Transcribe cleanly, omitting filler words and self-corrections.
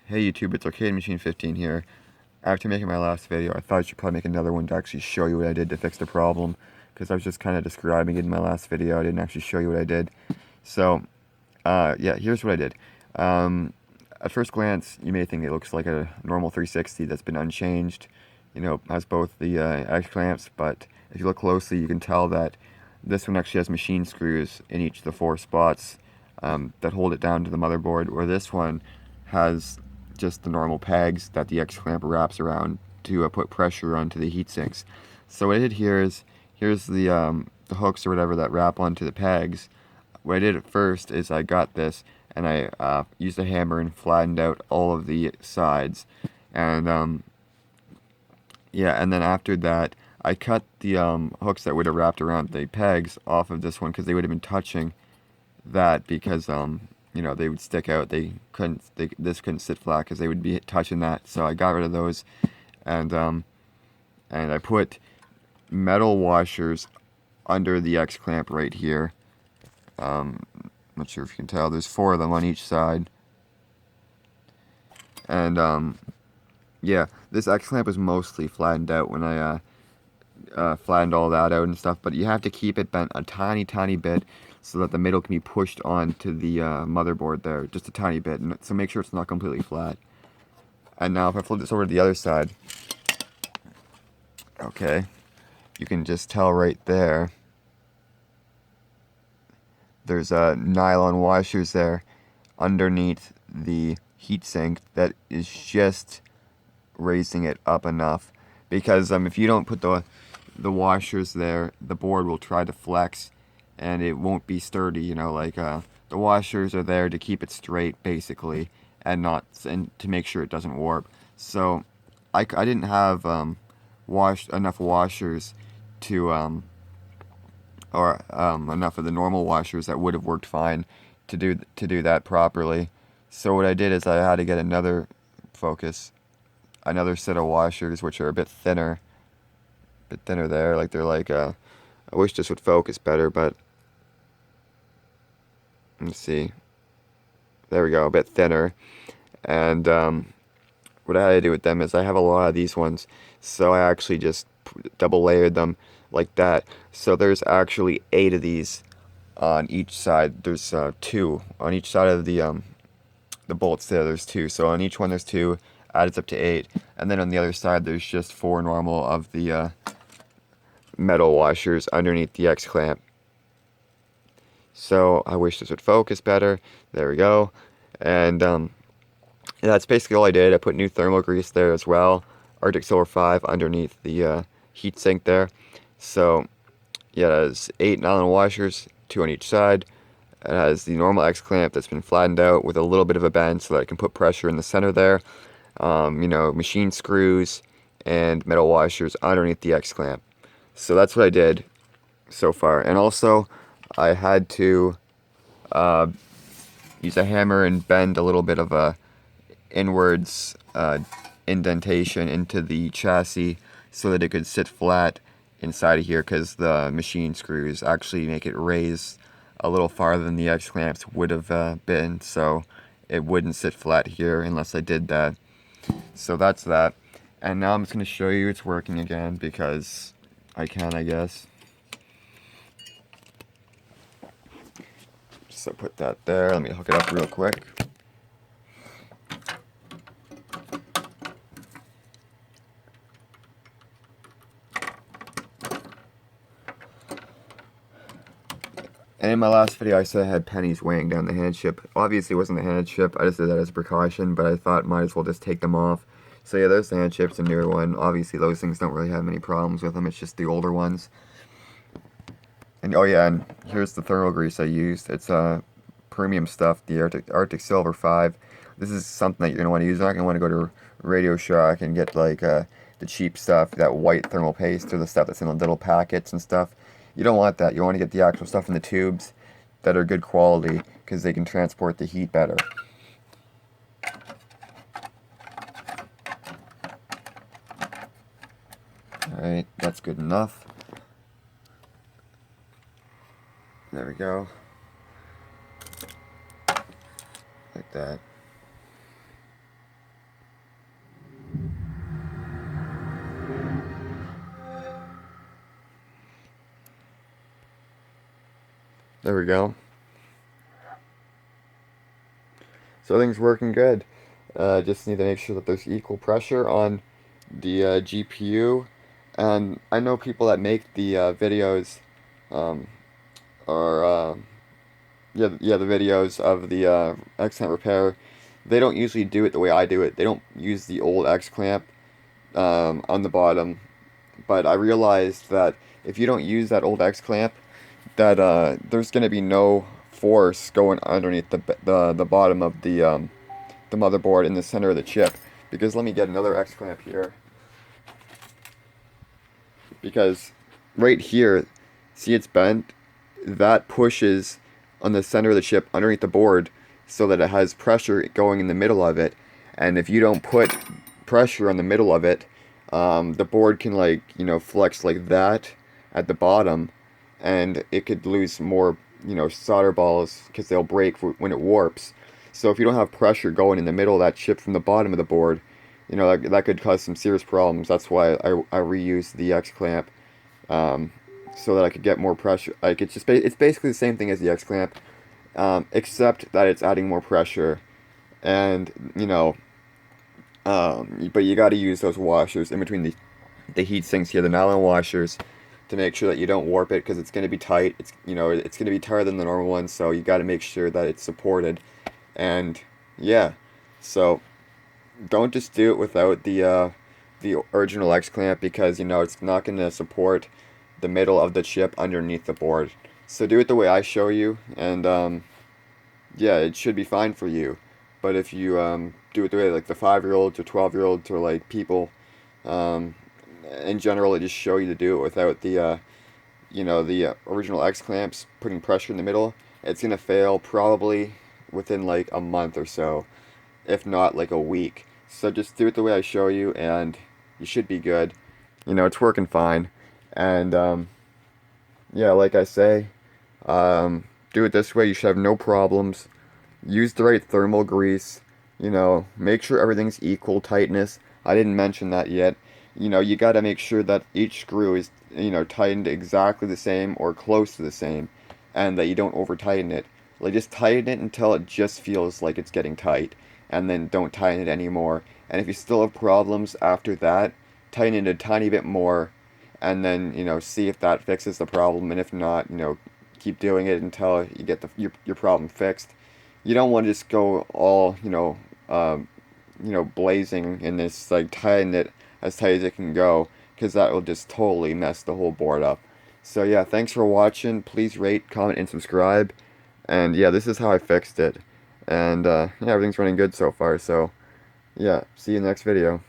Hey YouTube, it's Arcade Machine 15 here. After making my last video, I thought I should probably make another one to actually show you what I did to fix the problem, because I was just kind of describing it in my last video. I didn't actually show you what I did. So, yeah, here's what I did. At first glance, you may think it looks like a normal 360 that's been unchanged. You know, has both the X clamps, but if you look closely, you can tell that this one actually has machine screws in each of the 4 spots that hold it down to the motherboard, where this one has just the normal pegs that the X clamp wraps around to put pressure onto the heat sinks. So what I did here is, here's the hooks or whatever that wrap onto the pegs. What I did at first is I got this and I used a hammer and flattened out all of the sides, and yeah, and then after that I cut the hooks that would have wrapped around the pegs off of this one, because they would have been touching that, because you know, they would stick out. This couldn't sit flat because they would be touching that. So I got rid of those, and I put metal washers under the X clamp right here. Not sure if you can tell. There's 4 of them on each side, and yeah, this X clamp is mostly flattened out when I flattened all that out and stuff, but you have to keep it bent a tiny bit so that the middle can be pushed onto the motherboard there, just a tiny bit, and so make sure it's not completely flat. And now if I flip this over to the other side, okay, you can just tell right there, there's nylon washers there underneath the heatsink that is just raising it up enough, because if you don't put the washers there, the board will try to flex and it won't be sturdy. You know, like the washers are there to keep it straight basically, and to make sure it doesn't warp. So I didn't have enough washers to enough of the normal washers that would have worked fine to do that properly. So what I did is I had to get another set of washers, which are a bit thinner there. Like they're like I wish this would focus better, but let's see. There we go, a bit thinner. And what I had to do with them is I have a lot of these ones, so I actually just double layered them like that. So there's actually 8 of these on each side. There's 2 on each side of the bolts there. There's 2. So on each one there's 2. Adds up to 8. And then on the other side there's just 4 normal of the metal washers underneath the X clamp. So I wish this would focus better. There we go. And that's basically all I did. I put new thermal grease there as well. Arctic Silver 5 underneath the heatsink there. So yeah, it has 8 nylon washers, 2 on each side. It has the normal X clamp that's been flattened out with a little bit of a bend so that I can put pressure in the center there. You know, machine screws and metal washers underneath the X clamp. So that's what I did so far. And also, I had to use a hammer and bend a little bit of a inwards indentation into the chassis so that it could sit flat inside of here, because the machine screws actually make it raise a little farther than the X clamps would have been, so it wouldn't sit flat here unless I did that. So that's that. And now I'm just going to show you it's working again, because I can, I guess. So put that there. Let me hook it up real quick. And in my last video I said I had pennies weighing down the hand chip. Obviously it wasn't the hand chip, I just did that as a precaution, but I thought might as well just take them off. So yeah, there's the hand chips, a newer one. Obviously those things don't really have many problems with them, it's just the older ones. And oh yeah, and here's the thermal grease I used. It's premium stuff, the Arctic Silver 5. This is something that you're going to want to use. You're not going to want to go to Radio Shack and get like the cheap stuff, that white thermal paste, or the stuff that's in the little packets and stuff. You don't want that. You want to get the actual stuff in the tubes that are good quality, because they can transport the heat better. Alright, that's good enough. There we go. Like that. There we go. So everything's working good. Just need to make sure that there's equal pressure on the GPU. And I know people that make the videos, um, or the videos of the X clamp repair. They don't usually do it the way I do it. They don't use the old X clamp on the bottom. But I realized that if you don't use that old X clamp, that there's gonna be no force going underneath the bottom of the motherboard in the center of the chip. Because let me get another X clamp here. Because right here, see it's bent. That pushes on the center of the chip underneath the board so that it has pressure going in the middle of it. And if you don't put pressure on the middle of it, the board can, like, you know, flex like that at the bottom, and it could lose more, you know, solder balls because they'll break when it warps. So if you don't have pressure going in the middle of that chip from the bottom of the board, you know, that could cause some serious problems. That's why I reused the X clamp, so that I could get more pressure. Like, it's basically the same thing as the X clamp, except that it's adding more pressure, and you know, but you got to use those washers in between the heat sinks here, the nylon washers, to make sure that you don't warp it, because it's going to be tight. It's, you know, it's going to be tighter than the normal one, so you got to make sure that it's supported. And yeah, so don't just do it without the original X clamp, because you know it's not going to support the middle of the chip underneath the board. So do it the way I show you, and yeah, it should be fine for you. But if you do it the way like the 5-year-olds or 12-year-olds or like people in general, I just show you to do it without the you know, the original X clamps putting pressure in the middle, it's gonna fail probably within like a month or so, if not like a week. So just do it the way I show you, and you should be good. You know, it's working fine. And yeah, like I say, do it this way, you should have no problems. Use the right thermal grease. You know, make sure everything's equal tightness. I didn't mention that yet. You know, you gotta make sure that each screw is, you know, tightened exactly the same or close to the same, and that you don't over tighten it. Like, just tighten it until it just feels like it's getting tight, and then don't tighten it anymore. And if you still have problems after that, tighten it a tiny bit more, and then, you know, see if that fixes the problem. And if not, you know, keep doing it until you get your problem fixed. You don't want to just go all, you know, blazing in this, like, tighten it as tight as it can go, because that will just totally mess the whole board up. So yeah, thanks for watching. Please rate, comment, and subscribe. And yeah, this is how I fixed it. And yeah, everything's running good so far. So yeah, see you in the next video.